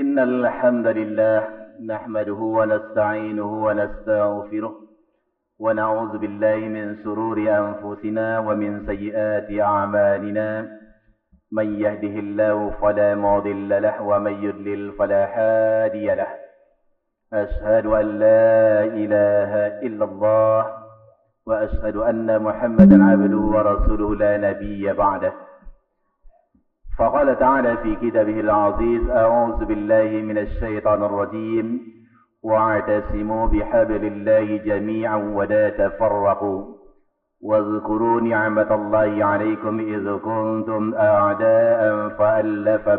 إن الحمد لله نحمده ونستعينه ونستغفره ونعوذ بالله من شرور أنفسنا ومن سيئات أعمالنا من يهده الله فلا مضل له ومن يضلل فلا هادي له أشهد أن لا إله إلا الله وأشهد أن محمدا عبده ورسوله لا نبي بعده فقال تعالى في كتابه العزيز أعوذ بالله من الشيطان الرجيم واعتصموا بحبل الله جميعا ولا تفرقوا واذكروا نعمة الله عليكم إذ كنتم أعداء فألف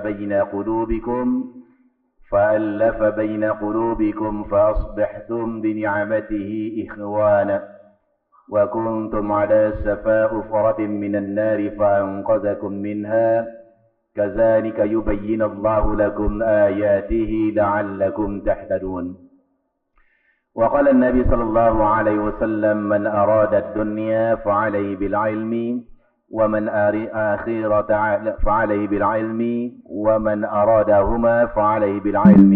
بين قلوبكم فأصبحتم بنعمته إخوانا وكنتم على شفا حفرة من النار فأنقذكم منها كذلك يبين الله لكم آياته لعلكم تهتدون وقال النبي صلى الله عليه وسلم من أراد الدنيا فعليه بالعلم ومن آخرة فعليه بالعلم ومن أرادهما فعليه بالعلم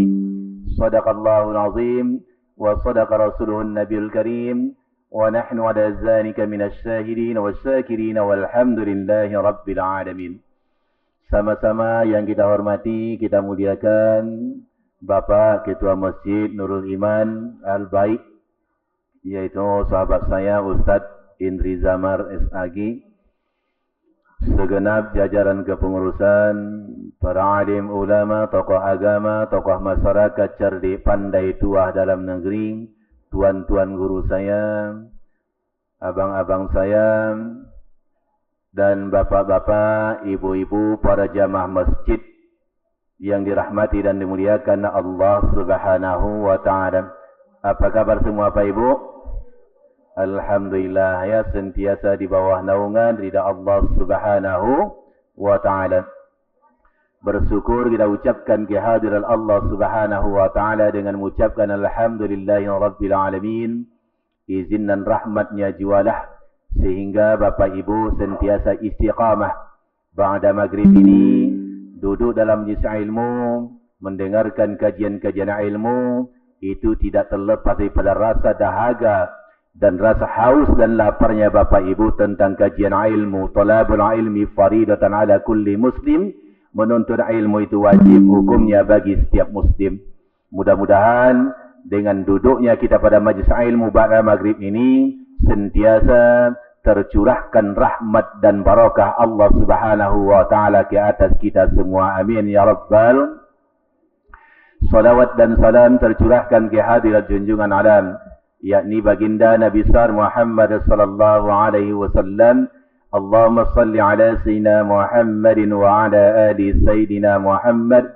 صدق الله العظيم وصدق رسوله النبي الكريم ونحن على ذلك من الشاهدين والشاكرين والحمد لله رب العالمين. Sama-sama yang kita hormati, kita muliakan Bapak Ketua Masjid Nurul Iman Al-Baik, yaitu sahabat saya Ustadz Indri Zamar SAG, segenap jajaran kepengurusan, para alim ulama, tokoh agama, tokoh masyarakat cerdik pandai tuah dalam negeri, tuan-tuan guru saya, abang-abang saya, dan bapak-bapak, ibu-ibu, para jamaah masjid yang dirahmati dan dimuliakan Allah Subhanahu wa ta'ala. Apa kabar semua Pak Ibu? Alhamdulillah ya, sentiasa di bawah naungan ridha Allah Subhanahu wa ta'ala. Bersyukur kita ucapkan kehadiran Allah Subhanahu wa ta'ala dengan mengucapkan alhamdulillahi rabbil alamin. Izin dan rahmatnya jualah sehingga Bapak Ibu sentiasa istiqamah ba'da maghrib ini duduk dalam majlis ilmu, mendengarkan kajian-kajian ilmu, itu tidak terlepas daripada rasa dahaga dan rasa haus dan laparnya Bapak Ibu tentang kajian ilmu. Talabul ilmi faridatan ala kulli muslim, menuntut ilmu itu wajib hukumnya bagi setiap muslim. Mudah-mudahan dengan duduknya kita pada majlis ilmu ba'da maghrib ini sentiasa tercurahkan rahmat dan barakah Allah Subhanahu wa ta'ala ke atas kita semua. Amin ya rabbal. Salawat dan salam tercurahkan ke hadirat junjungan alam, yakni baginda Nabi besar Muhammad sallallahu alaihi wasallam. Allahumma salli ala sayyidina Muhammadin wa ala ali sayyidina Muhammad.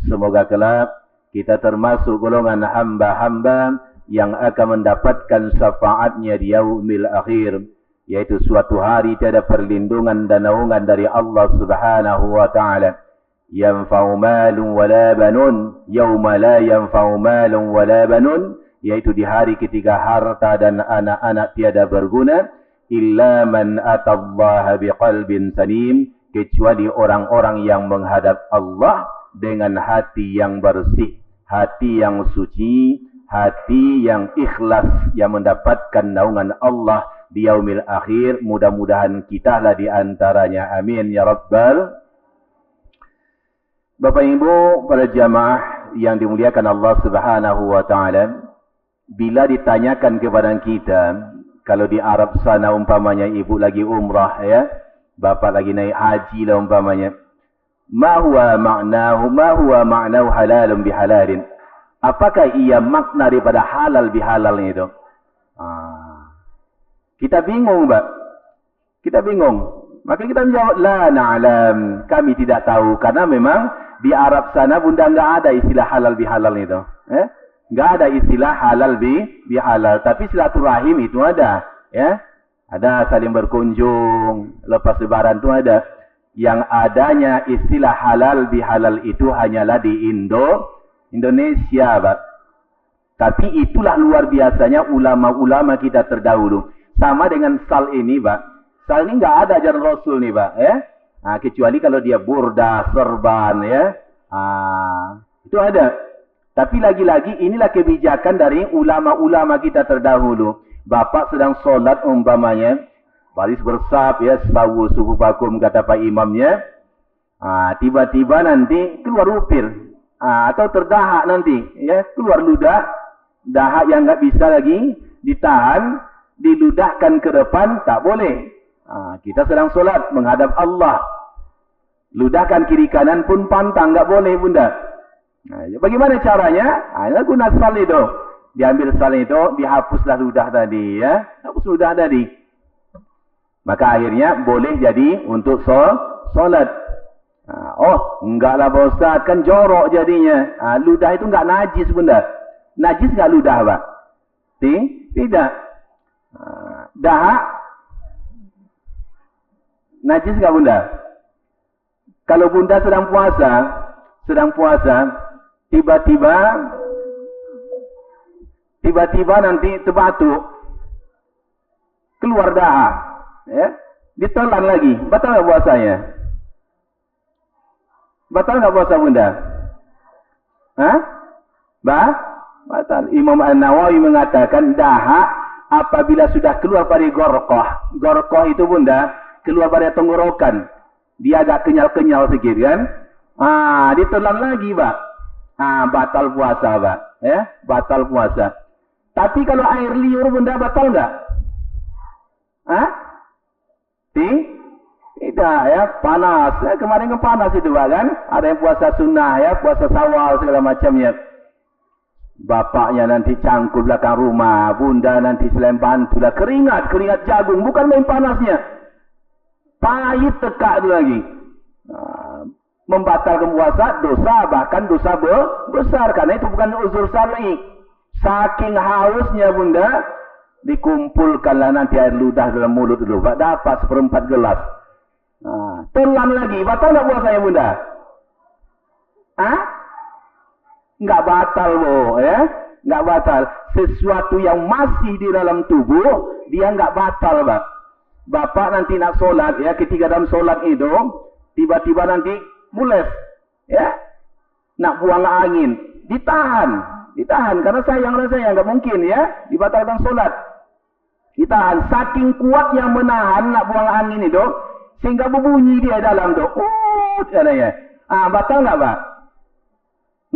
Semoga kelak kita termasuk golongan hamba-hamba yang akan mendapatkan syafaatnya di yaumil akhir, yaitu suatu hari tiada perlindungan dan naungan dari Allah Subhanahu wa ta'ala. Yanfa'u malun wala banun yauma la yanfa'u malun wala banun, yaitu di hari ketika harta dan anak-anak tiada berguna, illa man atallaha biqalbin salim, kecuali orang-orang yang menghadap Allah dengan hati yang bersih, hati yang suci, hati yang ikhlas, yang mendapatkan naungan Allah di yaumil akhir. Mudah-mudahan kita lah di antaranya. Amin ya rabbal. Bapak Ibu, para jamaah yang dimuliakan Allah Subhanahu wa ta'ala, bila ditanyakan kepada kita, kalau di Arab sana umpamanya ibu lagi umrah ya, bapak lagi naik haji lah umpamanya, ma huwa ma'nahu halalun bihalalin, apakah ia makna daripada halal bihalal itu? Kita bingung, Pak. Kita bingung. Maka kita menjawab, la na'lam, kami tidak tahu. Karena memang di Arab sana bunda enggak ada istilah halal bihalal itu. Enggak ada istilah halal bihalal. Tapi silaturahim itu ada. Ya, ada saling berkunjung, lepas lebaran itu ada. Yang adanya istilah halal bihalal itu hanyalah di Indonesia, Pak. Tapi itulah luar biasanya ulama-ulama kita terdahulu. Sama dengan sal ini, Pak. Sal ini enggak ada ajaran Rasul nih, Pak, ya. Kecuali kalau dia burda, serban, ya. Itu ada. Tapi lagi-lagi inilah kebijakan dari ulama-ulama kita terdahulu. Bapak sedang solat umpamanya, baris bersab ya, sawu subuh bakum kata Pak Imamnya. Tiba-tiba nanti keluar upir. Atau terdahak nanti ya, keluar ludah. Dahak yang enggak bisa lagi ditahan, diludahkan ke depan, tak boleh. Kita sedang solat menghadap Allah. Ludahkan kiri kanan pun pantang, enggak boleh bunda. Bagaimana caranya? Guna sal itu. Diambil sal itu, dihapuslah ludah tadi ya. Hapus ludah tadi. Maka akhirnya boleh jadi untuk solat. Enggaklah Pak Ustaz, kan jorok jadinya. Ludah itu enggak najis bunda. Najis enggak ludah Pak? Tidak. Dahak najis enggak bunda? Kalau bunda sedang puasa, tiba-tiba nanti terbatuk, keluar dahak, ya, ditelan lagi, batal nggak puasanya? Batal nggak puasa bunda? Batal. Imam An-Nawawi mengatakan dahak apabila sudah keluar dari gorkoh itu bunda, keluar dari tenggorokan, dia agak kenyal-kenyal sedikit kan? Ditelan lagi Pak. Batal puasa Pak. Ya, batal puasa. Tapi kalau air liur bunda batal enggak? Tidak ya, panas. Kemarin kan panas itu Pak kan? Ada yang puasa sunnah ya, puasa sawal segala macamnya. Bapaknya nanti cangkul belakang rumah, bunda nanti selain bantulah keringat jagung, bukan main panasnya. Pahit tekak itu lagi. Membatalkan puasa, dosa, bahkan dosa besar. Karena itu bukan uzur syar'i. Saking hausnya bunda, dikumpulkanlah nanti air ludah dalam mulut dulu. Dapat 1/4 gelas. Telan lagi, batal nggak puasanya bunda? Nggak batal Bu, ya? Nggak batal. Sesuatu yang masih di dalam tubuh, dia nggak batal Pak. Bapak nanti nak solat ya, ketika dalam solat itu tiba-tiba nanti mules ya, nak buang angin, ditahan karena sayang rasanya, nggak mungkin ya dibatalkan solat, ditahan. Saking kuatnya menahan nak buang angin itu sehingga berbunyi dia dalam tu, katanya. Batal nggak Pak?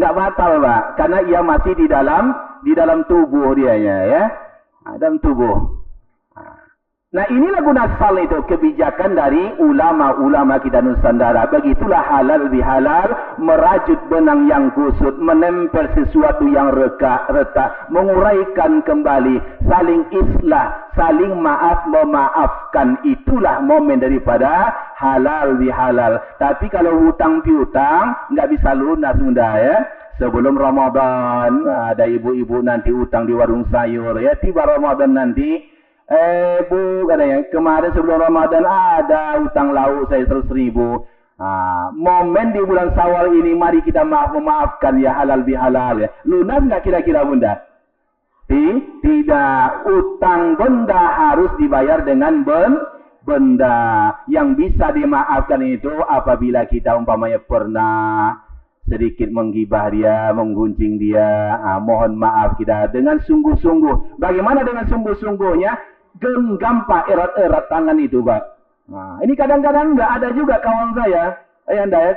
Nggak batal Pak, karena ia masih di dalam tubuh dianya ya, dalam tubuh. Nah inilah guna sal itu, kebijakan dari ulama-ulama kita Nusantara. Begitulah halal bihalal, merajut benang yang kusut, menempel sesuatu yang retak, menguraikan kembali, saling islah, saling maaf memaafkan. Itulah momen daripada halal bihalal. Tapi kalau hutang piutang nggak bisa lunas bunda ya. Sebelum Ramadan ada ibu-ibu nanti hutang di warung sayur ya, tiba Ramadan nanti, Bu katanya, kemarin sebelum Ramadan ada hutang lauk saya 100.000. Momen di bulan Syawal ini mari kita memaafkan ya, halal bihalal ya. Lunas nggak kira-kira bunda? Tidak. Utang benda harus dibayar dengan benda. Yang bisa dimaafkan itu apabila kita umpamanya pernah sedikit menggibah dia, menggunjing dia, mohon maaf kita dengan sungguh-sungguh. Bagaimana dengan sungguh-sungguhnya? Genggam Pak erat-erat tangan itu Pak. Ini kadang-kadang nggak ada juga kawan saya,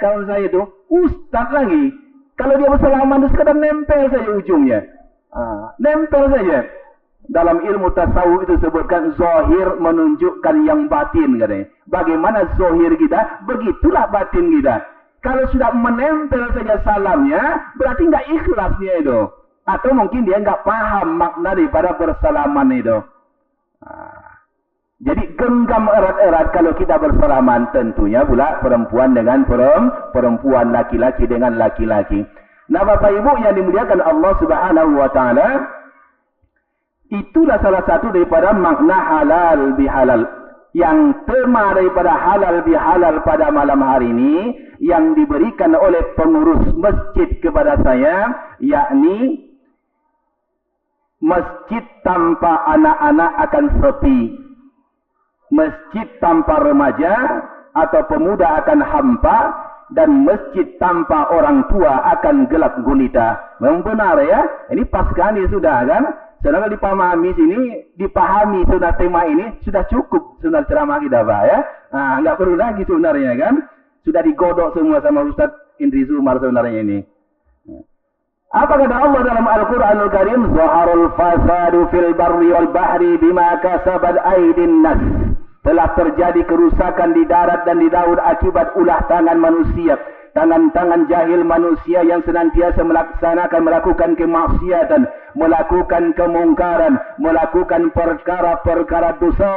kawan saya itu ustaz lagi. Kalau dia bersalaman itu sekadar nempel saja ujungnya, nempel saja. Dalam ilmu tasawuf itu sebutkan zahir menunjukkan yang batin katanya. Bagaimana zahir kita, begitulah batin kita. Kalau sudah menempel saja salamnya, berarti nggak ikhlas dia itu. Atau mungkin dia nggak paham makna daripada bersalaman itu. Jadi genggam erat-erat kalau kita bersalaman, tentunya pula perempuan dengan perempuan, laki-laki dengan laki-laki. Nah Bapak Ibu yang dimuliakan Allah Subhanahu wa taala, itulah salah satu daripada makna halal bihalal. Yang tema daripada halal bihalal pada malam hari ini yang diberikan oleh pengurus masjid kepada saya, yakni masjid tanpa anak-anak akan sepi. Masjid tanpa remaja atau pemuda akan hampa. dan masjid tanpa orang tua akan gelap gulita. Memang benar ya. Ini pas sekali sudah kan. Sedangkan dipahami sini, dipahami sudah tema ini sudah cukup sudah ceramah kita Pak ya. Nah, enggak perlu lagi sebenarnya kan. Sudah digodok semua sama Ustaz Indri Zumar sebenarnya ini. Apa kata Allah dalam Al-Quranul Karim? Zaharul fasadu fil barri wal bahri bima kasabat aydin nas. Telah terjadi kerusakan di darat dan di laut akibat ulah tangan manusia. Tangan-tangan jahil manusia yang senantiasa melakukan kemaksiatan, melakukan kemungkaran, melakukan perkara-perkara dosa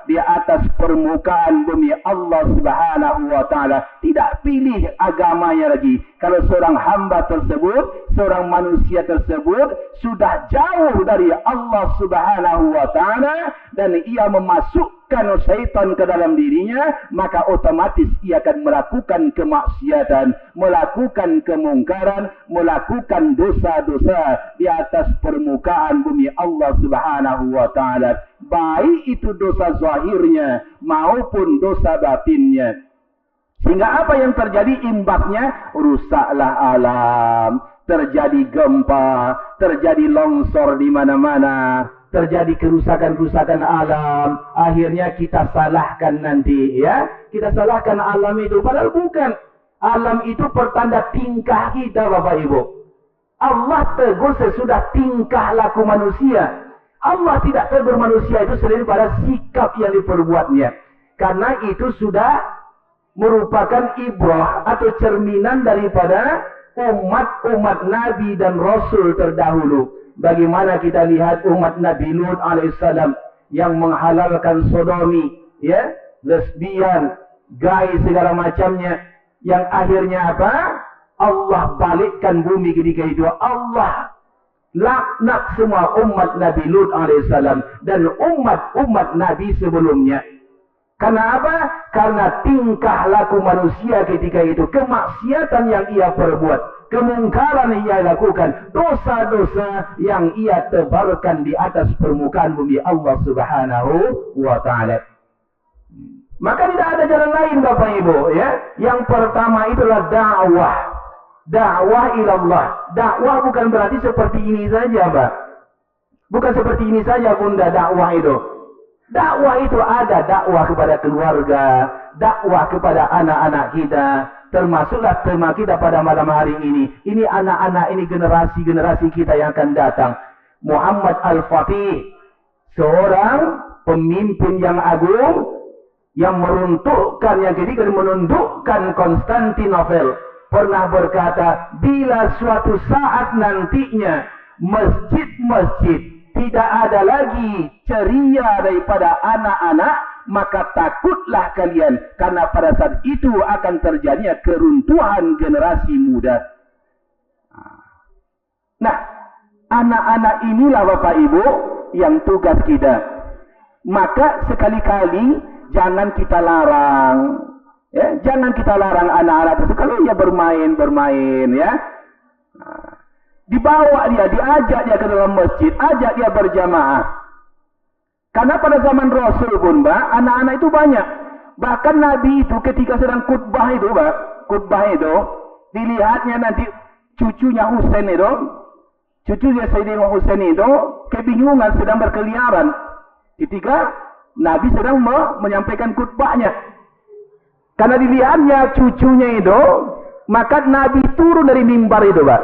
di atas permukaan bumi Allah Subhanahu wa taala. Tidak pilih agamanya lagi. Kalau seorang hamba tersebut, seorang manusia tersebut sudah jauh dari Allah Subhanahu wa taala dan ia memasukkan syaitan ke dalam dirinya, maka otomatis ia akan melakukan kemaksiatan, melakukan kemungkaran, melakukan dosa-dosa di atas permukaan bumi Allah Subhanahu wa taala, baik itu dosa zahirnya maupun dosa batinnya. Sehingga apa yang terjadi imbasnya? Rusaklah alam, terjadi gempa, terjadi longsor di mana-mana, terjadi kerusakan-kerusakan alam. Akhirnya kita salahkan nanti ya. Kita salahkan alam itu, padahal bukan. Alam itu pertanda tingkah kita Bapak Ibu. Allah tegur sesudah tingkah laku manusia. Allah tidak tegur manusia itu selain pada sikap yang diperbuatnya. Karena itu sudah merupakan ibrah atau cerminan daripada umat-umat Nabi dan Rasul terdahulu. Bagaimana kita lihat umat Nabi Lut alaihissalam yang menghalalkan sodomi, ya, lesbian, gay segala macamnya, yang akhirnya apa? Allah balikkan bumi ketika itu. Allah laknat semua umat Nabi Lut alaihissalam dan umat-umat Nabi sebelumnya. Karena apa? Karena tingkah laku manusia ketika itu, kemaksiatan yang ia perbuat, kemungkaran yang ia lakukan, dosa-dosa yang ia tebarkan di atas permukaan bumi Allah Subhanahu wa taala. Maka tidak ada jalan lain Bapak Ibu ya. Yang pertama itulah dakwah. Dakwah ilallah. Dakwah bukan berarti seperti ini saja, Pak. Bukan seperti ini saja Bunda dakwah itu. Dakwah itu ada dakwah kepada keluarga, dakwah kepada anak-anak kita, termasuklah tema kita pada malam hari ini. Ini anak-anak, ini generasi-generasi kita yang akan datang. Muhammad Al-Fatih, seorang pemimpin yang agung, yang meruntuhkan, yang ketika menundukkan Konstantinopel, pernah berkata, bila suatu saat nantinya masjid-masjid tidak ada lagi ceria daripada anak-anak, maka takutlah kalian, karena pada saat itu akan terjadinya keruntuhan generasi muda. Nah, anak-anak inilah Bapak Ibu yang tugas kita. Maka sekali-kali jangan kita larang, ya, jangan kita larang anak-anak itu kalau ia bermain ya. Dibawa dia, diajak dia ke dalam masjid, ajak dia berjamaah. Karena pada zaman Rasul pun, Mbak, anak-anak itu banyak. Bahkan Nabi itu ketika sedang khutbah itu, Mbak, khutbah itu, dilihatnya nanti cucunya Husain itu, cucunya Sayyidina Husain itu, kebingungan sedang berkeliaran. Ketika Nabi sedang menyampaikan khutbahnya. Karena dilihatnya cucunya itu, maka Nabi turun dari mimbar itu, Mbak.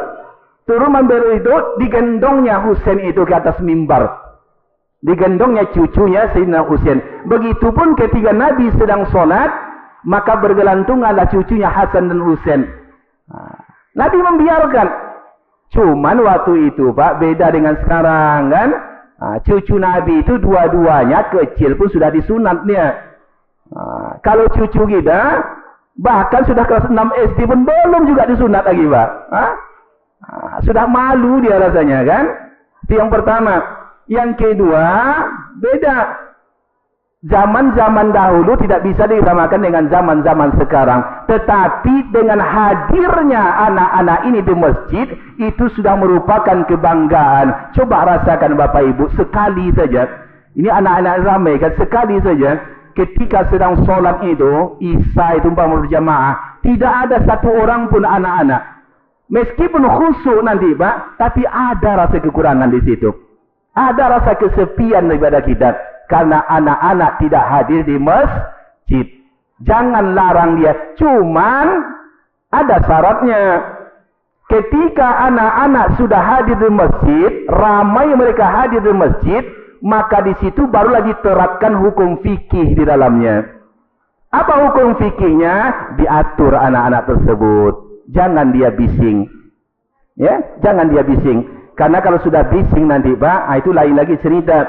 Turun mimbar itu, digendongnya Husain itu ke atas mimbar. Digendongnya cucunya Sayyidina Husain. Begitupun ketika Nabi sedang sholat, maka bergelantunganlah cucunya Hasan dan Husain. Nabi membiarkan. Cuman waktu itu Pak, beda dengan sekarang kan. Cucu Nabi itu dua-duanya kecil pun sudah disunatnya. Kalau cucu kita, bahkan sudah kelas 6 SD pun belum juga disunat lagi Pak. Sudah malu dia rasanya kan. Itu yang pertama. Yang kedua, beda. Zaman-zaman dahulu tidak bisa disamakan dengan zaman-zaman sekarang. Tetapi dengan hadirnya anak-anak ini di masjid, itu sudah merupakan kebanggaan. Coba rasakan Bapak Ibu, sekali saja. Ini anak-anak ramai kan, sekali saja. Ketika sedang sholat itu, Isya itu umpama berjamaah, Tidak ada satu orang pun anak-anak. Meskipun khusyuk nanti Pak, tapi ada rasa kekurangan di situ. Ada rasa kesepian daripada kita. Karena anak-anak tidak hadir di masjid. Jangan larang dia. Cuman ada syaratnya. Ketika anak-anak sudah hadir di masjid, ramai mereka hadir di masjid, maka di situ barulah diterapkan hukum fikih di dalamnya. Apa hukum fikihnya? Diatur anak-anak tersebut. Jangan dia bising. Ya, jangan dia bising. Karena kalau sudah bising nanti Pak, itu lain lagi cerita.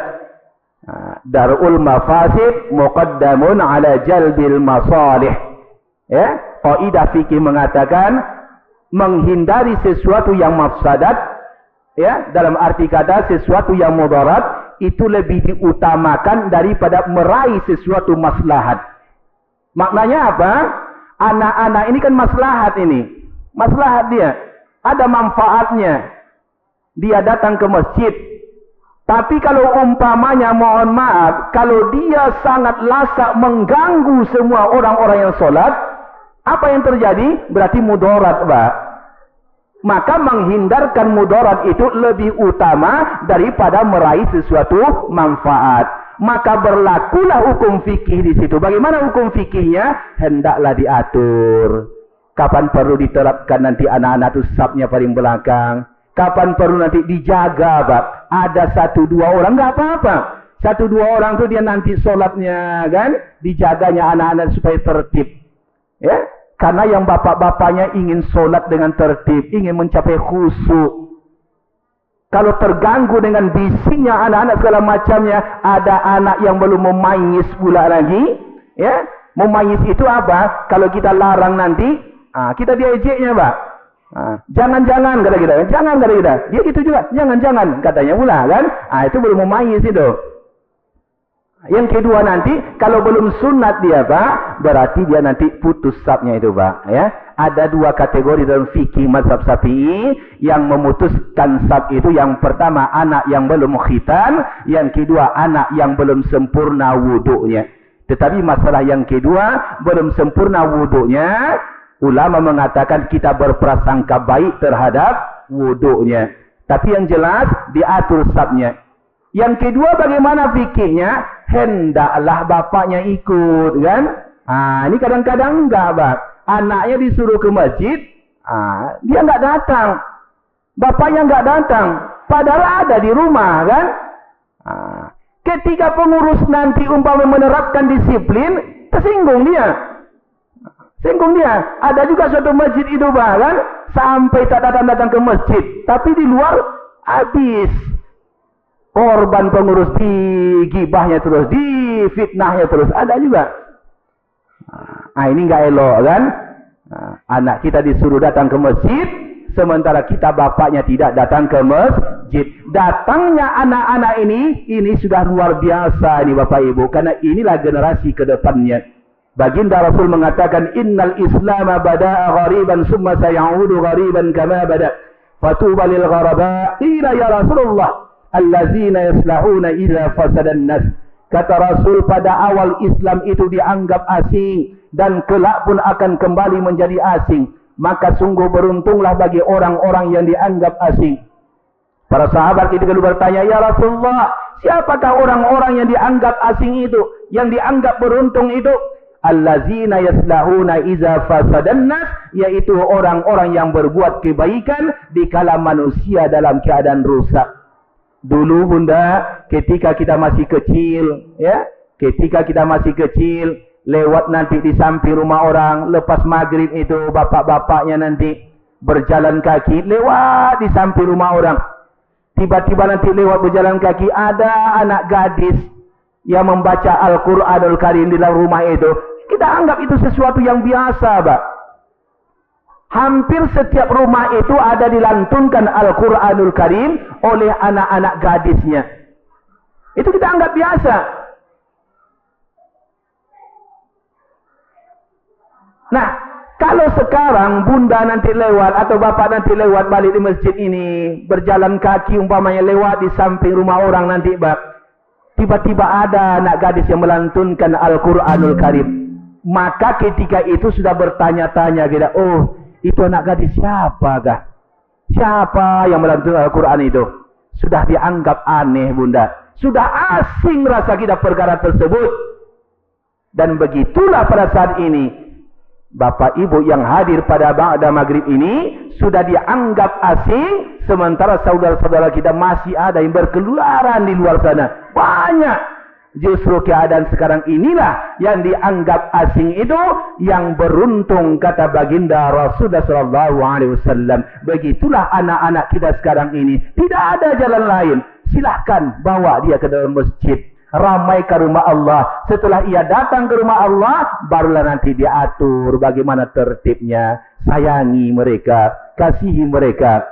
Darul mafasid muqaddamun ala jalbil masalih. Ya, kaidah fikih mengatakan menghindari sesuatu yang mafsadat, ya, dalam arti kata sesuatu yang mudarat itu lebih diutamakan daripada meraih sesuatu maslahat. Maknanya apa? Anak-anak ini kan maslahat ini. Maslahat dia. Ada manfaatnya. Dia datang ke masjid. Tapi kalau umpamanya, mohon maaf, kalau dia sangat lasak mengganggu semua orang-orang yang sholat, apa yang terjadi? Berarti mudarat, Pak. Maka menghindarkan mudarat itu lebih utama daripada meraih sesuatu manfaat. Maka berlakulah hukum fikih di situ. Bagaimana hukum fikihnya? Hendaklah diatur. Kapan perlu diterapkan nanti anak-anak itu sapnya paling belakang. Kapan perlu nanti dijaga, Pak. Ada 1-2 orang, nggak apa-apa. 1-2 orang tuh dia nanti sholatnya, kan? Dijaganya anak-anak supaya tertib. Ya? Karena yang bapak-bapaknya ingin sholat dengan tertib, ingin mencapai khusyuk. Kalau terganggu dengan bisingnya anak-anak segala macamnya, ada anak yang belum memayis pula lagi. Ya? Memayis itu apa? Kalau kita larang nanti, kita diejeknya, Pak. Jangan-jangan kata kita, jangan kata kita. Dia gitu juga, jangan-jangan katanya pula, kan? Itu belum memayis itu. Yang kedua nanti, kalau belum sunat dia, Pak, berarti dia nanti putus sapnya itu, Pak. Ya, ada 2 kategori dalam fikih mazhab Syafi'i yang memutuskan sap itu. Yang pertama, anak yang belum khitan. Yang kedua, anak yang belum sempurna wudunya. Tetapi masalah yang kedua, belum sempurna wudunya, ulama mengatakan kita berprasangka baik terhadap wudunya. Tapi yang jelas, diatur sapnya. Yang kedua, bagaimana fikihnya? Hendaklah bapaknya ikut, kan? Ini kadang-kadang enggak, Pak. Anaknya disuruh ke masjid, dia enggak datang. Bapaknya enggak datang. Padahal ada di rumah, kan? Ketika pengurus nanti umpama menerapkan disiplin, tersinggung dia. Singgung dia. Ada juga suatu masjid itu, Pak, kan? Sampai tak datang-datang ke masjid. Tapi di luar, habis. Korban pengurus, di gibahnya terus, di fitnahnya terus. Ada juga. Ini nggak elok, kan? Anak kita disuruh datang ke masjid, sementara kita bapaknya tidak datang ke masjid. Datangnya anak-anak ini sudah luar biasa ini Bapak Ibu. Karena inilah generasi ke depannya. Baginda Rasul mengatakan, Innal Islam bada'a ghariban summa sayaudu ghariban kama bada'. Fatuba lil gharaba. Ila ya Rasulullah. Allazina yaslahuna idza fasadan nas. Kata Rasul, pada awal Islam itu dianggap asing dan kelak pun akan kembali menjadi asing. Maka sungguh beruntunglah bagi orang-orang yang dianggap asing. Para sahabat itu lalu bertanya, ya Rasulullah, siapakah orang-orang yang dianggap asing itu, yang dianggap beruntung itu? Allazina yaslahuna idza fasadan nas, yaitu orang-orang yang berbuat kebaikan dikala manusia dalam keadaan rusak. Dulu Bunda, ketika kita masih kecil, ya, ketika kita masih kecil, lewat nanti di samping rumah orang, lepas maghrib itu bapak-bapaknya nanti berjalan kaki, lewat di samping rumah orang. Tiba-tiba nanti lewat berjalan kaki, ada anak gadis yang membaca Al-Quranul Karim di dalam rumah itu. Kita anggap itu sesuatu yang biasa, Pak. Hampir setiap rumah itu ada dilantunkan Al-Quranul Karim oleh anak-anak gadisnya. Itu kita anggap biasa. Nah, kalau sekarang bunda nanti lewat atau bapak nanti lewat balik di masjid ini, berjalan kaki umpamanya lewat di samping rumah orang nanti, Pak. Tiba-tiba ada anak gadis yang melantunkan Al-Quranul Karim. Maka ketika itu sudah bertanya-tanya kita, oh itu anak gadis siapa kah? Siapa yang melantunkan Al-Quran itu? Sudah dianggap aneh bunda. Sudah asing rasa kita perkara tersebut. Dan begitulah pada saat ini, Bapak Ibu yang hadir pada ba'da maghrib ini, sudah dianggap asing. Sementara saudara-saudara kita masih ada yang berkeluaran di luar sana. Banyak. Justru keadaan sekarang inilah yang dianggap asing itu yang beruntung, kata baginda Rasulullah SAW. Begitulah anak-anak kita sekarang ini. Tidak ada jalan lain. Silahkan bawa dia ke dalam masjid. Ramai ke rumah Allah. Setelah ia datang ke rumah Allah, barulah nanti diatur bagaimana tertibnya. Sayangi mereka. Kasihi mereka.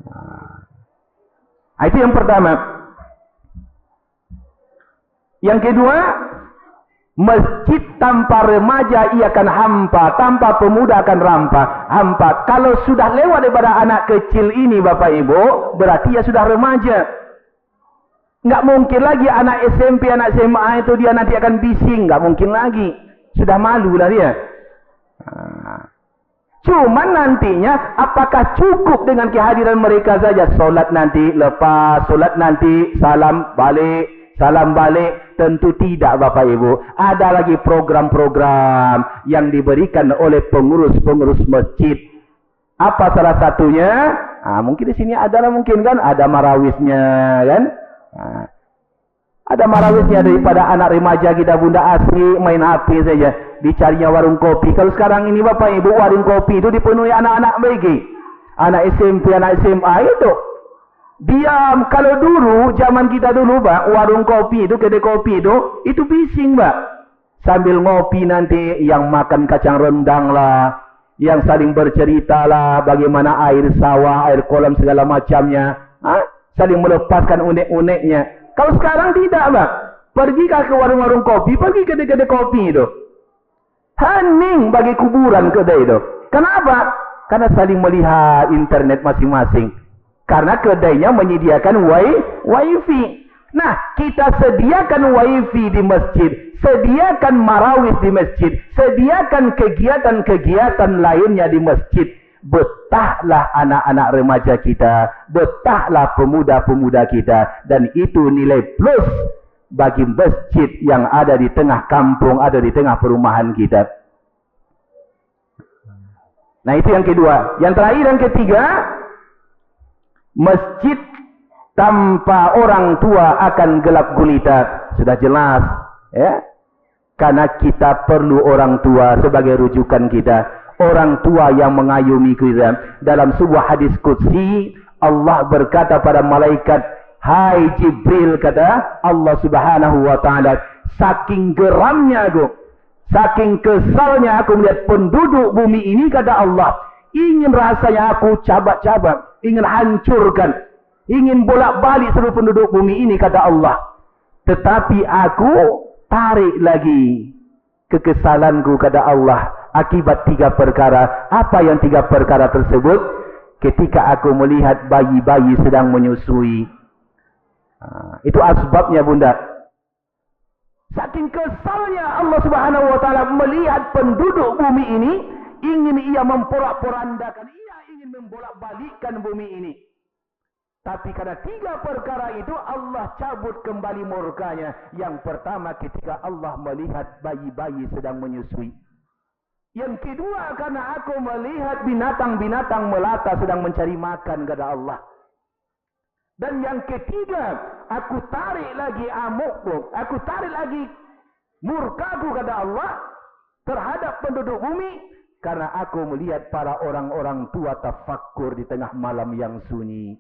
Nah, itu yang pertama. Yang kedua, masjid tanpa remaja ia akan hampa, tanpa pemuda akan hampa. Kalau sudah lewat daripada anak kecil ini Bapak Ibu, berarti ia sudah remaja. Nggak mungkin lagi anak SMP, anak SMA itu dia nanti akan bising, nggak mungkin lagi. Sudah malu lah dia. Cuman nantinya apakah cukup dengan kehadiran mereka saja? Solat nanti lepas, solat nanti salam balik, tentu tidak Bapak Ibu. Ada lagi program-program yang diberikan oleh pengurus-pengurus masjid. Apa salah satunya? Mungkin di sini adalah mungkin kan ada marawisnya kan? Ada marawisnya daripada anak remaja kita bunda asli main HP saja, dicarinya warung kopi. Kalau sekarang ini Bapak Ibu, warung kopi itu dipenuhi anak-anak BG, anak SMP, anak SMA itu. Diam. Kalau dulu, zaman kita dulu, Pak, warung kopi itu, kedai kopi itu bising, Pak. Sambil ngopi nanti, yang makan kacang rendang lah, yang saling bercerita lah, bagaimana air sawah, air kolam, segala macamnya. Saling melepaskan unek-uneknya. Kalau sekarang tidak, Pak. Pergi ke warung-warung kopi, pergi ke kedai kopi itu. Hening bagi kuburan kedai itu. Kenapa? Karena saling melihat internet masing-masing. Karena kedainya menyediakan wifi. Nah, kita sediakan wifi di masjid, sediakan marawis di masjid, sediakan kegiatan-kegiatan lainnya di masjid. Betahlah anak-anak remaja kita, betahlah pemuda-pemuda kita, dan itu nilai plus bagi masjid yang ada di tengah kampung, ada di tengah perumahan kita. Nah, itu yang kedua. Yang terakhir, yang ketiga, masjid tanpa orang tua akan gelap gulita. Sudah jelas, ya. Karena kita perlu orang tua sebagai rujukan kita. Orang tua yang mengayomi kita. Dalam sebuah hadis qudsi, Allah berkata pada malaikat, "Hai Jibril," kata Allah Subhanahu wa taala, "saking geramnya aku, saking kesalnya aku melihat penduduk bumi ini," kata Allah, "ingin rasanya aku cabak-cabak, ingin hancurkan, ingin bolak-balik seluruh penduduk bumi ini," kata Allah. Tetapi aku tarik lagi kekesalanku, kata Allah, akibat 3 perkara. Apa yang 3 perkara tersebut? Ketika aku melihat bayi-bayi sedang menyusui. Itu asbabnya bunda. Saking kesalnya Allah Subhanahu wa taala melihat penduduk bumi ini, ingin ia memporak-porandakan, ia ingin membolak-balikkan bumi ini. Tapi karena 3 perkara itu Allah cabut kembali murkanya. Yang pertama, ketika Allah melihat bayi-bayi sedang menyusui. Yang kedua, karena aku melihat binatang-binatang melata sedang mencari makan, kata Allah. Dan yang ketiga, aku tarik lagi amukku, aku tarik lagi murkaku, kata Allah, terhadap penduduk bumi, karena aku melihat para orang-orang tua tafakkur di tengah malam yang sunyi.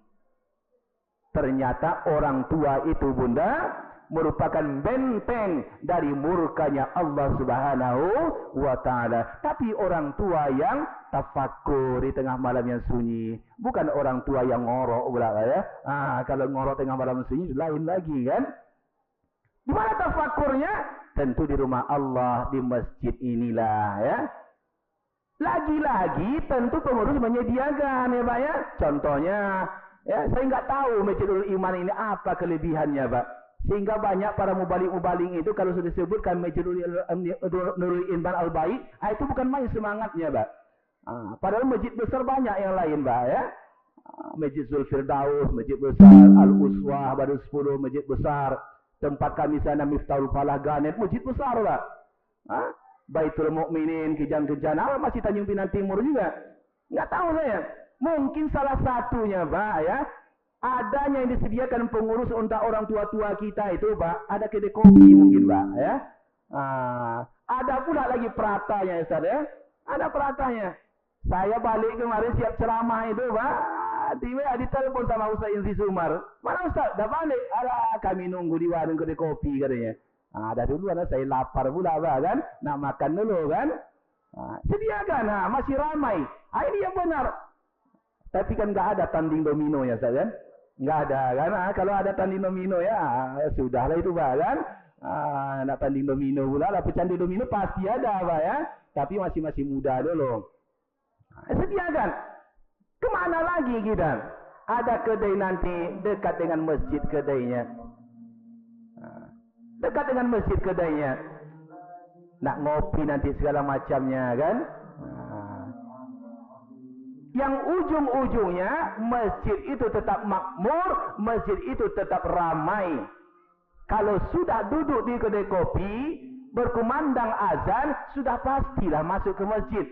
Ternyata orang tua itu bunda merupakan benteng dari murkanya Allah Subhanahu wa taala. Tapi orang tua yang tafakkur di tengah malam yang sunyi, bukan orang tua yang ngorok pula ya. Kalau ngorok tengah malam sunyi lain lagi kan? Di mana tafakkurnya? Tentu di rumah Allah, di masjid inilah ya. Lagi-lagi tentu pengurus menyediakan ya Pak ya. Contohnya, ya, saya nggak tahu Masjidul Iman ini apa kelebihannya, Pak. Sehingga banyak para mubaling-mubaling itu kalau sudah disebutkan Masjid Nurul Inban Al-Bait, itu bukan main semangatnya, Pak. Padahal masjid besar banyak yang lain, Pak, ya. Masjid Zulfirdaus, Masjid besar Al-Uswah, baru 10 masjid besar. Tempat kami sana Miftahul Falah Ganet, masjid besar, Pak. Baitul Mukminin, Kijang-Kijang, masih Tanjung Pinang Timur juga. Nggak tahu saya. Mungkin salah satunya, Pak, ya. Adanya yang disediakan pengurus untuk orang tua-tua kita itu, Pak, ada kedai kopi mungkin, Pak, ya. Ada pula lagi peratanya, Ustaz, ya. Ada peratanya. Saya balik kemarin siap ceramah itu, Pak. Tiba-tiba ditelepon sama Ustaz Inzi Sumar. Mana Ustaz? Dah balik. Alah, kami nunggu di warung kedai kopi katanya. Dah dulu saya lapar pula, Pak, kan. Nak makan dulu, kan. Sediakan, masih ramai. Ini yang benar. Tapi kan nggak ada tanding domino ya, Ustaz, kan. Nggak ada, kan. Kalau ada tanding domino ya, sudahlah itu, Pak, kan. Nak tanding domino pula lah. Pecandu domino pasti ada, Pak, ya. Tapi masih muda dulu. Sediakan. Kemana lagi kita? Ada kedai nanti dekat dengan masjid kedainya. Dekat dengan masjid kedainya. Nak ngopi nanti segala macamnya, kan? Yang ujung-ujungnya masjid itu tetap makmur, masjid itu tetap ramai. Kalau sudah duduk di kedai kopi, berkumandang azan, sudah pastilah masuk ke masjid.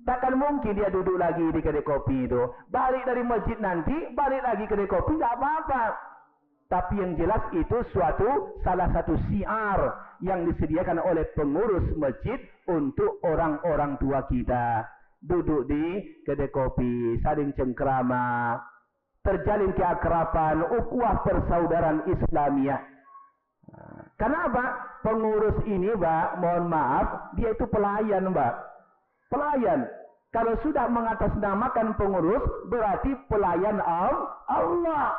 Takkan mungkin dia duduk lagi di kedai kopi itu. Balik dari masjid nanti, balik lagi kedai kopi, tak apa-apa. Tapi yang jelas itu salah satu syiar yang disediakan oleh pengurus masjid untuk orang-orang tua kita. Duduk di kedai kopi, saling cengkrama, terjalin keakraban, ukhuwah persaudaraan Islamiyah. Kenapa? Pengurus ini, Pak, mohon maaf, dia itu pelayan, Pak. Pelayan. Kalau sudah mengatasnamakan pengurus, berarti pelayan Allah.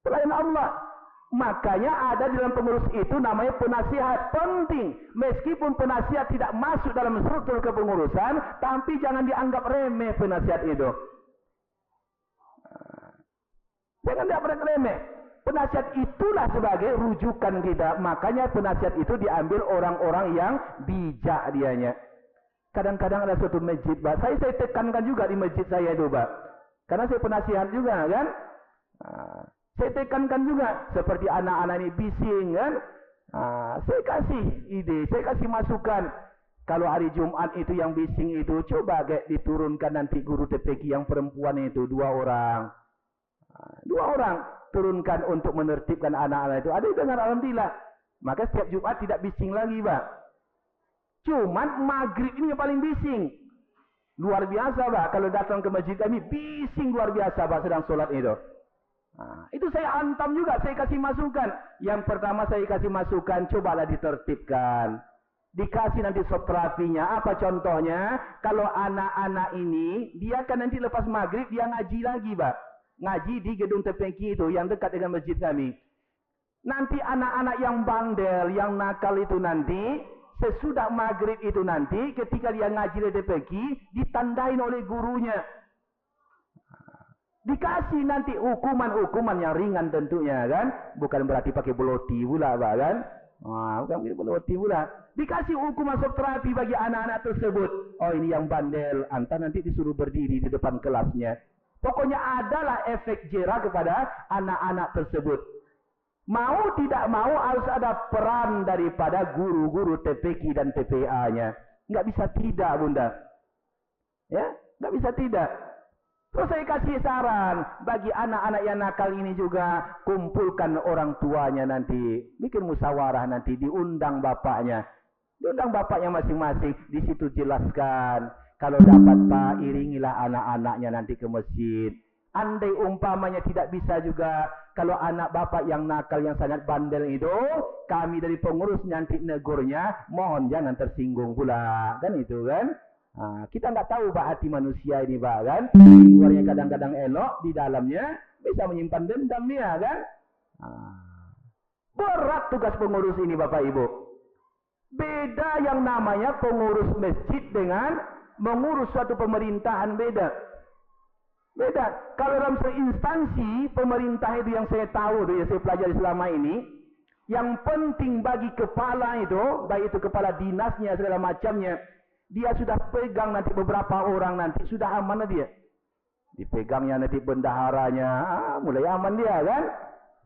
Pelayan Allah. Makanya ada di dalam pengurus itu namanya penasihat. Penting. Meskipun penasihat tidak masuk dalam struktur kepengurusan, tapi jangan dianggap remeh penasihat itu. Jangan dianggap remeh. Penasihat itulah sebagai rujukan kita. Makanya penasihat itu diambil orang-orang yang bijak dianya. Kadang-kadang ada suatu masjid, Pak. Saya tekankan juga di masjid saya itu, Pak. Karena saya penasihat juga, kan. Saya tekankan juga. Seperti anak-anak ini bising, kan. Saya kasih ide, saya kasih masukan. Kalau hari Jumat itu yang bising itu, coba diturunkan nanti guru TPQ yang perempuan itu 2 orang. 2 orang. Turunkan untuk menertibkan anak-anak itu. Ada yang dengar, alhamdulillah. Maka setiap Jumat tidak bising lagi, Pak. Cuman maghrib ini yang paling bising. Luar biasa, Pak. Kalau datang ke masjid kami, bising luar biasa, Pak, sedang sholat itu. Itu saya hantam juga, saya kasih masukan. Yang pertama saya kasih masukan, cobalah ditertibkan. Dikasih nanti sotrafinya. Apa contohnya? Kalau anak-anak ini, dia kan nanti lepas maghrib, dia ngaji lagi, Pak. Ngaji di gedung TPQ itu yang dekat dengan masjid kami. Nanti anak-anak yang bandel, yang nakal itu nanti sesudah maghrib itu nanti ketika dia ngaji di TPQ ditandain oleh gurunya. Dikasih nanti hukuman-hukuman yang ringan tentunya, kan? Bukan berarti pakai beloti pula, Pak, kan? Bukan pakai beloti pula. Dikasih hukuman terapi bagi anak-anak tersebut. Oh, ini yang bandel, antar nanti disuruh berdiri di depan kelasnya. Pokoknya adalah efek jera kepada anak-anak tersebut. Mau tidak mau harus ada peran daripada guru-guru TPQ dan TPA-nya. Nggak bisa tidak, Bunda. Ya, nggak bisa tidak. Terus saya kasih saran bagi anak-anak yang nakal ini juga, kumpulkan orang tuanya nanti, bikin musyawarah nanti, diundang bapaknya. Diundang bapaknya masing-masing, di situ jelaskan. Kalau dapat, Pak, iringilah anak-anaknya nanti ke masjid. Andai umpamanya tidak bisa juga, kalau anak bapak yang nakal, yang sangat bandel itu, kami dari pengurus nanti negurnya, mohon jangan tersinggung pula. Kan itu, kan? Kita nggak tahu, Pak, hati manusia ini, Pak, kan? Di luarnya kadang-kadang elok, di dalamnya bisa menyimpan dendam dia, kan? Berat tugas pengurus ini, Bapak Ibu. Beda yang namanya pengurus masjid dengan mengurus suatu pemerintahan, beda. Beda. Kalau dalam instansi pemerintah itu yang saya tahu, yang saya pelajari selama ini, yang penting bagi kepala itu, baik itu kepala dinasnya segala macamnya, dia sudah pegang nanti beberapa orang nanti sudah aman dia. Dipegangnya nanti bendaharanya, mulai aman dia kan?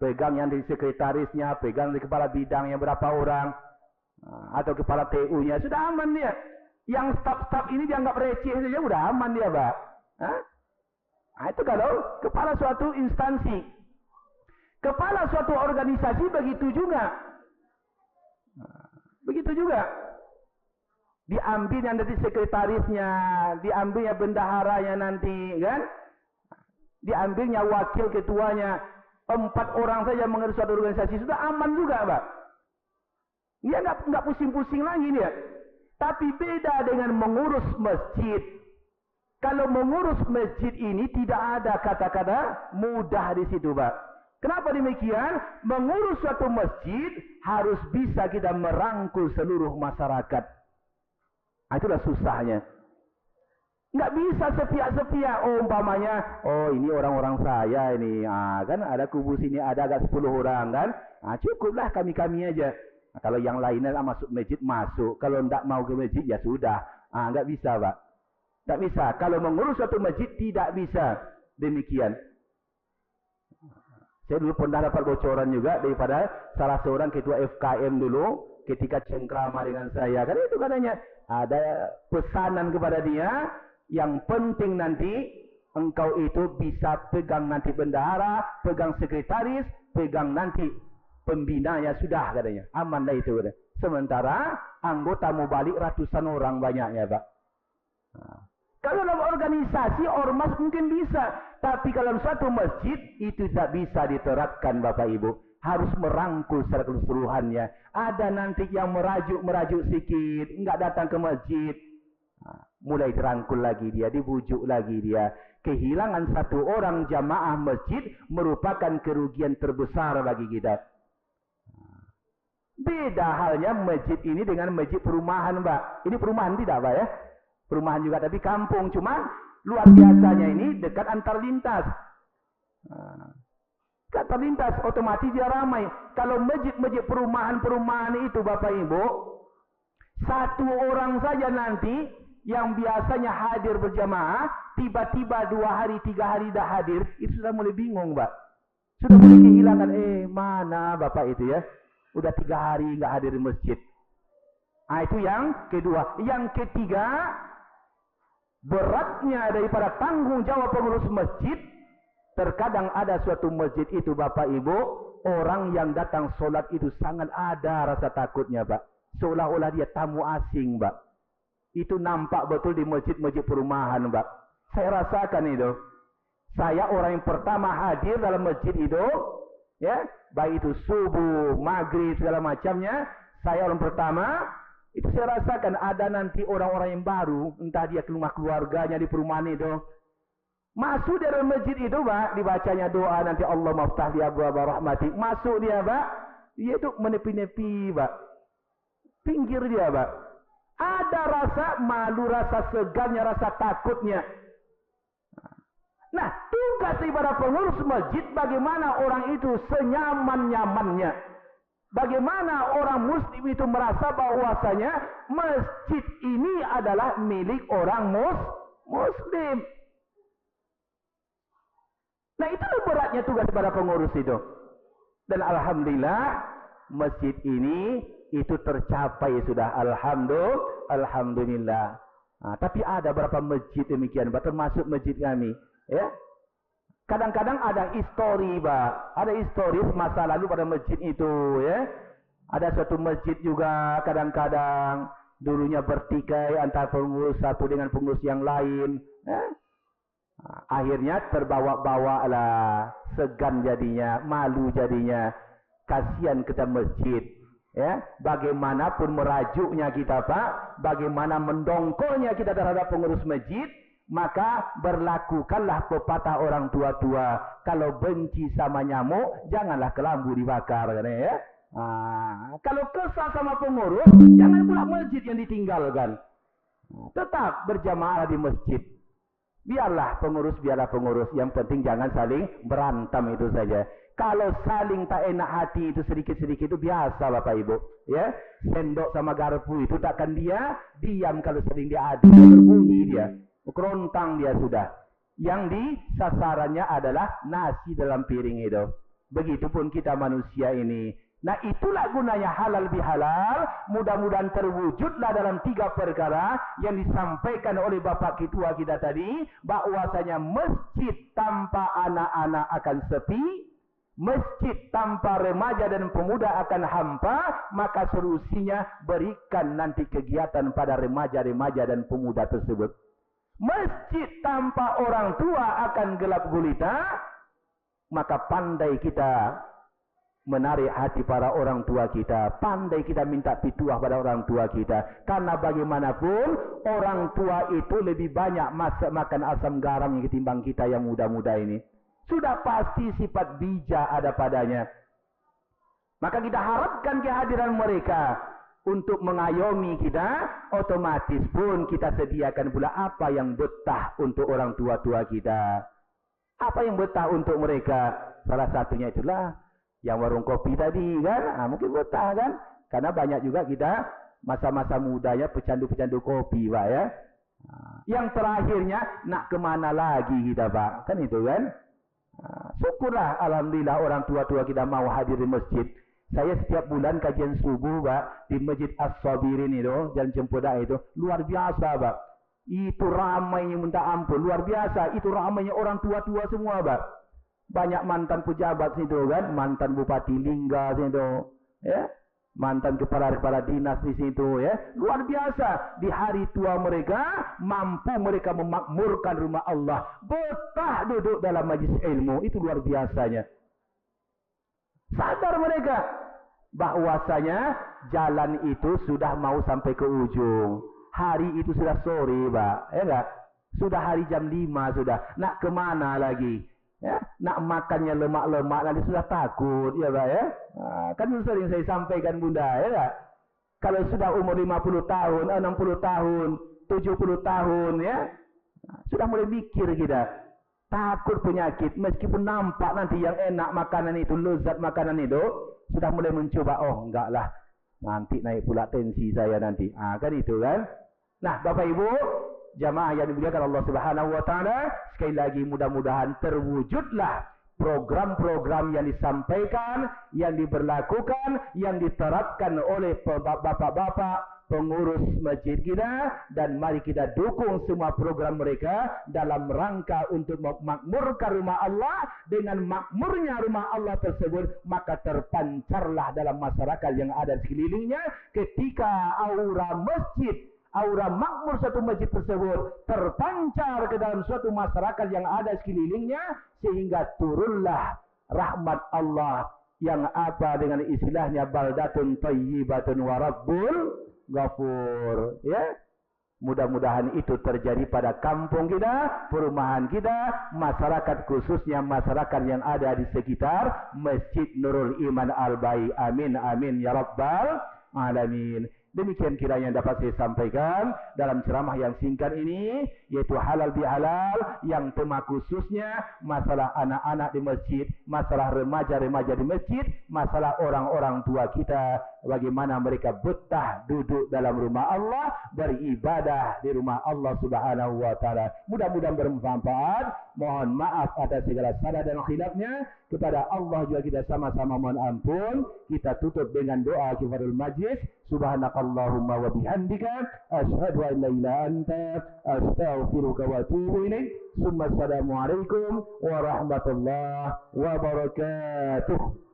Pegang yang di sekretarisnya, pegang di kepala bidangnya berapa orang, atau kepala TU-nya sudah aman dia. Yang staf-staf ini dianggap receh saja sudah aman dia, Pak. Itu kalau kepala suatu instansi. Kepala suatu organisasi begitu juga. Begitu juga. Diambil yang nanti sekretarisnya, diambilnya bendaharanya nanti, kan? Diambilnya wakil ketuanya. 4 orang saja mengurus suatu organisasi sudah aman juga, Pak. Dia nggak pusing-pusing lagi dia. Tapi beda dengan mengurus masjid. Kalau mengurus masjid ini tidak ada kata-kata mudah di situ, Pak. Kenapa demikian? Mengurus suatu masjid harus bisa kita merangkul seluruh masyarakat. Itulah susahnya. Nggak bisa sepihak-sepihak. Umpamanya, ini orang-orang saya ini. Kan ada kubu sini ada agak 10 orang kan. Cukuplah kami-kami aja. Kalau yang lainnya masuk masjid, masuk. Kalau tidak mau ke masjid, ya sudah. Nggak bisa, Pak. Tidak bisa. Kalau mengurus suatu masjid, tidak bisa. Demikian. Saya dulu pernah dapat bocoran juga daripada salah seorang ketua FKM dulu. Ketika cengkrama dengan saya. Karena itu katanya, ada pesanan kepada dia. Yang penting nanti, engkau itu bisa pegang nanti bendahara, pegang sekretaris, pegang nanti pembinanya sudah katanya. Amanlah itu. Katanya. Sementara anggota mau balik ratusan orang banyaknya, Pak. Kalau dalam organisasi ormas mungkin bisa, tapi kalau dalam suatu masjid itu tidak bisa diterapkan, Bapak Ibu. Harus merangkul secara keseluruhannya. Ada nanti yang merajuk sikit, enggak datang ke masjid. Mulai dirangkul lagi dia, dibujuk lagi dia. Kehilangan satu orang jamaah masjid merupakan kerugian terbesar bagi kita. Beda halnya masjid ini dengan masjid perumahan, Mbak. Ini perumahan tidak, Pak ya? Perumahan juga, tapi kampung. Cuma luar biasanya ini dekat antar lintas. Antar lintas, otomatis dia ramai. Kalau masjid-masjid perumahan-perumahan itu, Bapak Ibu, satu orang saja nanti yang biasanya hadir berjamaah, tiba-tiba 2 hari, 3 hari dah hadir, itu sudah mulai bingung, Pak. Sudah mulai kehilangan, mana Bapak itu ya? Udah 3 hari nggak hadir di masjid. Itu yang kedua. Yang ketiga, beratnya daripada tanggung jawab pengurus masjid. Terkadang ada suatu masjid itu, Bapak Ibu, orang yang datang sholat itu sangat ada rasa takutnya, Pak. Seolah-olah dia tamu asing, Pak. Itu nampak betul di masjid-masjid perumahan, Pak. Saya rasakan itu. Saya orang yang pertama hadir dalam masjid itu, ya, baik itu subuh, maghrib, segala macamnya. Saya orang pertama, itu saya rasakan ada nanti orang-orang yang baru, entah dia ke rumah keluarganya di perumahan itu. Masuk dari masjid itu, Pak, dibacanya doa nanti Allah maftah li abwaaba rahmati. Masuk dia, Pak. Dia itu menepi-nepi, Pak. Pinggir dia, Pak. Ada rasa malu, rasa segannya, rasa takutnya. Nah, tugas daripada pengurus masjid bagaimana orang itu senyaman-nyamannya. Bagaimana orang muslim itu merasa bahwasanya masjid ini adalah milik orang muslim. Nah, itulah beratnya tugas pada pengurus itu. Dan alhamdulillah masjid ini itu tercapai sudah, alhamdulillah. Tapi ada beberapa masjid demikian, termasuk masjid kami, ya. Kadang-kadang ada histori, Pak. Ada historis masa lalu pada masjid itu, ya. Ada suatu masjid juga kadang-kadang dulunya bertikai antara pengurus satu dengan pengurus yang lain, ya. Akhirnya terbawa-bawa lah, segan jadinya, malu jadinya, kasihan kita masjid, ya. Bagaimanapun merajuknya kita, Pak, bagaimana mendongkolnya kita terhadap pengurus masjid, maka berlakukanlah pepatah orang tua-tua, kalau benci sama nyamuk, janganlah kelambu dibakar, kan ya. Kalau kesal sama pengurus, jangan pula masjid yang ditinggalkan. Tetap berjamaah di masjid. Biarlah pengurus. Yang penting jangan saling berantem itu saja. Kalau saling tak enak hati itu sedikit-sedikit itu biasa Bapak Ibu. Ya, sendok sama garpu itu takkan dia diam kalau sering diadu, berbunyi dia. Kerontang dia sudah. Yang di sasarannya adalah nasi dalam piring itu. Begitupun kita manusia ini. Nah itulah gunanya halal bihalal. Mudah-mudahan terwujudlah dalam 3 perkara yang disampaikan oleh Bapak Ketua kita tadi. Bahwasanya masjid tanpa anak-anak akan sepi. Masjid tanpa remaja dan pemuda akan hampa. Maka solusinya berikan nanti kegiatan pada remaja-remaja dan pemuda tersebut. Masjid tanpa orang tua akan gelap gulita. Maka pandai kita menarik hati para orang tua kita. Pandai kita minta pituah pada orang tua kita. Karena bagaimanapun orang tua itu lebih banyak makan asam garam ketimbang kita yang muda-muda ini. Sudah pasti sifat bijak ada padanya. Maka kita harapkan kehadiran mereka untuk mengayomi kita. Otomatis pun kita sediakan pula apa yang betah untuk orang tua-tua kita. Apa yang betah untuk mereka? Salah satunya itulah yang warung kopi tadi kan. Mungkin betah kan. Karena banyak juga kita masa-masa mudanya pecandu-pecandu kopi Pak ya. Yang terakhirnya nak kemana lagi kita Pak. Kan itu kan. Syukurlah alhamdulillah orang tua-tua kita mau hadir di masjid. Saya setiap bulan kajian subuh Pak. Di Masjid As-Sabirin itu. Jalan Cempedak itu. Luar biasa Pak. Itu ramainya minta ampun, luar biasa. Itu ramainya orang tua-tua semua, Pak. Banyak mantan pejabat situ kan, mantan Bupati Lingga situ, ya. Mantan kepala dinas di situ, ya. Luar biasa. Di hari tua mereka mampu mereka memakmurkan rumah Allah. Betah duduk dalam majlis ilmu, itu luar biasanya. Sadar mereka bahwasanya jalan itu sudah mau sampai ke ujung. Hari itu sudah sore, Pak. Ya enggak? Sudah hari jam 5 sudah. Nak kemana lagi? Ya, nak makannya lemak-lemak nanti sudah takut, ya Pak ya. Kan sering saya sampaikan Bunda, ya enggak? Kalau sudah umur 50 tahun, 60 tahun, 70 tahun ya, sudah mulai mikir kita. Takut penyakit meskipun nampak nanti yang enak makanan itu, lezat makanan itu, sudah mulai mencoba, oh enggak lah. Nanti naik pula tensi saya nanti. Kan itu kan. Nah, Bapak Ibu, jamaah yang dimuliakan Allah Subhanahu wa taala, sekali lagi mudah-mudahan terwujudlah program-program yang disampaikan, yang diberlakukan, yang diterapkan oleh bapak-bapak pengurus masjid kita, dan mari kita dukung semua program mereka dalam rangka untuk memakmurkan rumah Allah. Dengan makmurnya rumah Allah tersebut, maka terpancarlah dalam masyarakat yang ada di sekelilingnya ketika aura masjid, aura makmur suatu masjid tersebut terpancar ke dalam suatu masyarakat yang ada di sekelilingnya, sehingga turunlah rahmat Allah yang apa dengan istilahnya baldatun thayyibatun wa rabbul ghafur, ya. Mudah-mudahan itu terjadi pada kampung kita, perumahan kita, masyarakat khususnya masyarakat yang ada di sekitar Masjid Nurul Iman Al-Bai. Amin amin ya rabbal alamin. Demikian kiranya dapat saya sampaikan dalam ceramah yang singkat ini, yaitu halal bihalal, yang tema khususnya masalah anak-anak di masjid, masalah remaja-remaja di masjid, masalah orang-orang tua kita, bagaimana mereka betah duduk dalam rumah Allah, beribadah di rumah Allah Subhanahu wa taala. Mudah-mudahan bermanfaat. Mohon maaf atas segala salah dan khilafnya. Kepada Allah juga kita sama-sama mohon ampun. Kita tutup dengan doa kifaratul majlis. Subhanakallahumma wa bihamdika asyhadu an la ilaha illa anta astaghfiruka wa atubu ilaik. Assalamualaikum warahmatullahi wabarakatuh.